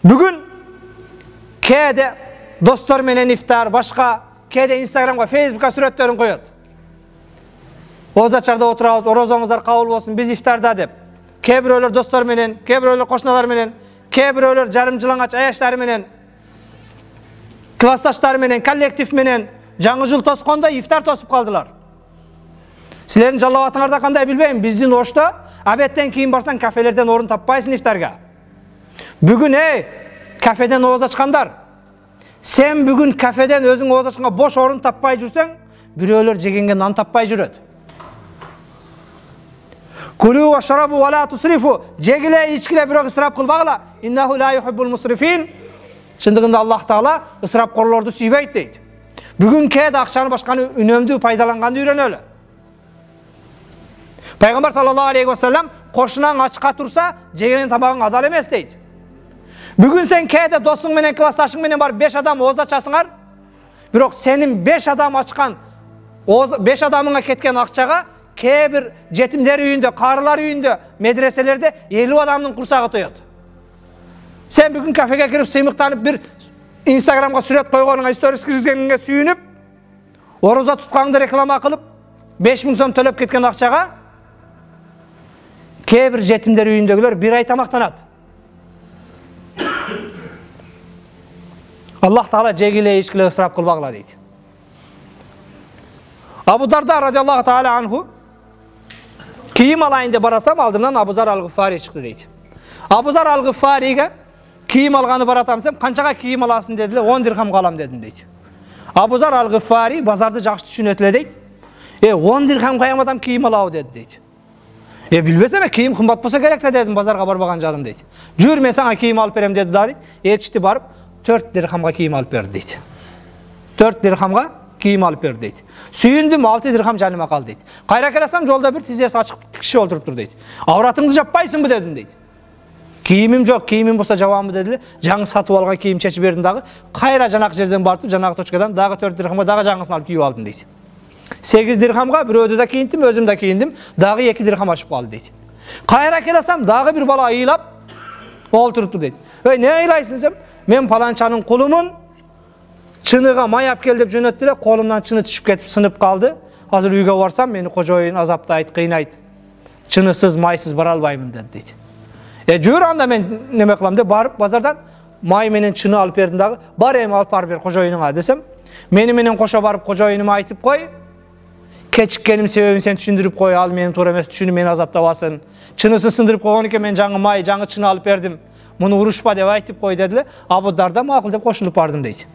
Бүгін кәде достар менен ифтар, башка кәде Instagramга, Facebookка сүрөттөрүн коёт. Озачарда отурабыз, орозоңуздар кабыл болсун, биз ифтарда деп. Кээ бирөөлөр достор менен, кээ бирөөлөр кошуналар менен, кээ бирөөлөр жарым жылаңач аяштары менен, классташтары менен, коллектив менен жаңы жыл тоскондо ифтар тосуп калдылар. Силердин жалабатыңарда кандай билбейм, биздин Ошто абеттен кийин барсаң кафелерден орун таппайсың ифтарга. Бүгүн кафеден ооз ачкандар, сен бүгүн кафеден өзүң ооз ачканга бош орун таппай жүрсөң, бирөөлөр жегенге нан таппай жүрөт. Кулу ва шарабу ва ла тусрифу, жегиле, ичкиле, бирок ысырап кылбагыла. Иннаху ла юхиббул мусрифин. Чындыгында Аллах Таала ысырапкорлорду сүйбөйт дейт. Бүгүн кээде акчаны башканы үнөмдүү пайдаланганды үйрөнөлү. Пайгамбар саллаллаху алейхи ва саллям кошунаң ачка турса, жеген тамагың адал эмес дейт. Бүгүн сен кээде досуң менен, классташың менен барып 5 адам ооз ачасыңар, бирок сенин 5 адам ачкан, 5 адамыңа кеткен акчага кээ бир жетимдер үйүндө, карылар үйүндө, медреселерде 50 адамдын курсагы тоет. Сен бүгүн кафеге кирип сыймыктанып бир Instagramга сүрөт койгонуңа, сторис киргизгениңе сүйүнүп, орозо тутканыңды реклама кылып, 5000 сом төлөп кеткен акчага кээ бир жетимдер үйүндөгүлөр бир ай тамактанат. Аллах Таала жегиле, ичкиле, ысырап кылбагыла дейт. Абу Дарда радиаллаху таала анху кийим алайын деп барасам, алдымдан Абу Зар ал-Гыффари чыкты дейт. Абу Зар ал-Гыффариге кийим алганы баратам десем, канчага кийим аласың дедиле, 10 дирхамга алам дедим дейт. Абу Зар ал-Гыффари базарды жакшы түшүнөт эле дейт. 10 дирхам кайым адам кийим алабы деди дейт. Билбесем кийим кымбат болсо керек да дедим, базарга барбаган жарым дейт. Жүр, мен сага кийим алып берем деди да дейт. Элчити барып 4 дирхамга кийим алып берди дейт. 4 дирхамга кийим алып берди дейт. Сүйүндүм, 6 дирхам жаныма калды дейт. Кайра келсем, жолда бир тизеси ачык киши олтуруптур дейт. Авратыңды жаппайсыңбы дедим дейт. Кийимим жок, кийимим болсо жабамбы дедиле. Жаңы сатып алган кийим чечип бердим дагы. Кайра жанакы жерден барып, жанакы точкадан дагы 4 дирхамга дагы жаңысын алып кийип алдым дейт. 8 дирхамга бирөөдү да кийиндим, өзүм да кийиндим, дагы 2 дирхам ашып калды дейт. Кайра келсем, дагы бир бала ыйлап олтуруптур дейт. Не ыйлайсың десем, мен паланчанын кулумун, чыныга май алып кел деп жөнөттү эле, колумдан чыны түшүп кетип сынып калды. Азыр үйгө барсам, мени кожоюн азаптайт, кыйнайт. Чынысыз, майсыз бара албаймын дейт. Жүр, анда мен неме кылам деп барып базардан май менен чыны алып бердим дагы. Бар эми алып барып бер кожоюнуңа десем, мени менен кошо барып кожоюнума айтып кой. Кечиккеним себебин сен түшүндүрүп кой, ал менин туура эмес, түшүнүп мени азаптабасын. Чынысын сындырып койгон экен, мен жаңы май, жаңы чыны алып бердим. Муну урушпа деп айтып кой дедиле. Абу Дарда макул деп кошулуп бардым дейт.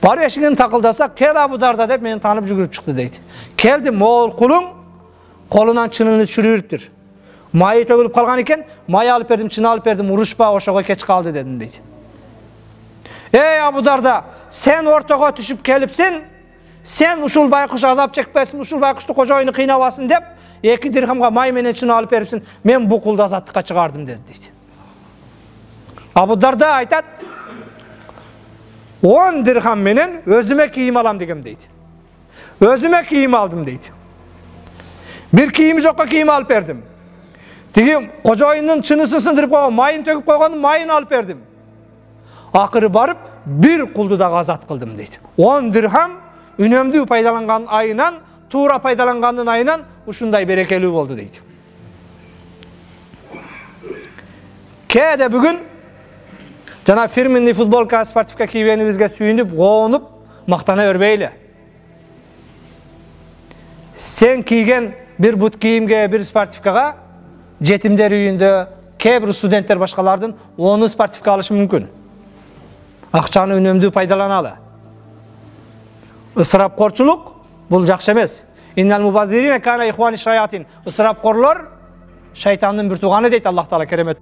Барып эшигин такылдаса, кел Абу Дарда деп мени таанып жүгүрүп чыкты дейт. Келдим, могул кулуң колунан чынын түшүрүптүр. Майы төгүлүп калган экен, май алып бердим, чыны алып бердим, урушпа, ошого кеч калды дедим дейт. Абу Дарда, сен ортого түшүп келипсиң, сен ушул байкуш азап чекпесин, ушул байкушту кожоюну кыйнабасын деп 2 дирхамга май менен чыны алып берипсиң, мен бул кулду азаттыкка чыгардым деди дейт. Абу Дарда айтат, 10 дирхам менен өзүмө кийим алам дегем дейт. Өзүмө кийим алдым дейт. Бир кийими жокко кийим алып бердим. Тиги кожоюндун чынысын сындырып койгон, майын төгүп койгондун майын алып бердим. Акыры барып, бир кулду дагы азат кылдым дейт. 10 дирхам үнөмдүү пайдаланган айынан, туура пайдалангандын айынан ушундай берекелүү болду дейт. Кээде бүгүн жана фирменный футболка, спортивка кийгенибизге сүйүнүп, гоонуп, мактана бербейли. Сен кийген бир бут кийимге, бир спортивкага жетимдер үйүндө, кээ бир студенттер башкалардын 10 спортивка алышы мүмкүн. Акчаны үнөмдүү пайдаланалы. Ысырапкорчулук бул жакшы эмес. Иннал мубаззирина кана ихвани шаятин. Ысырапкорлор шайтандын бир тууганы дейт Аллах Таала керемет.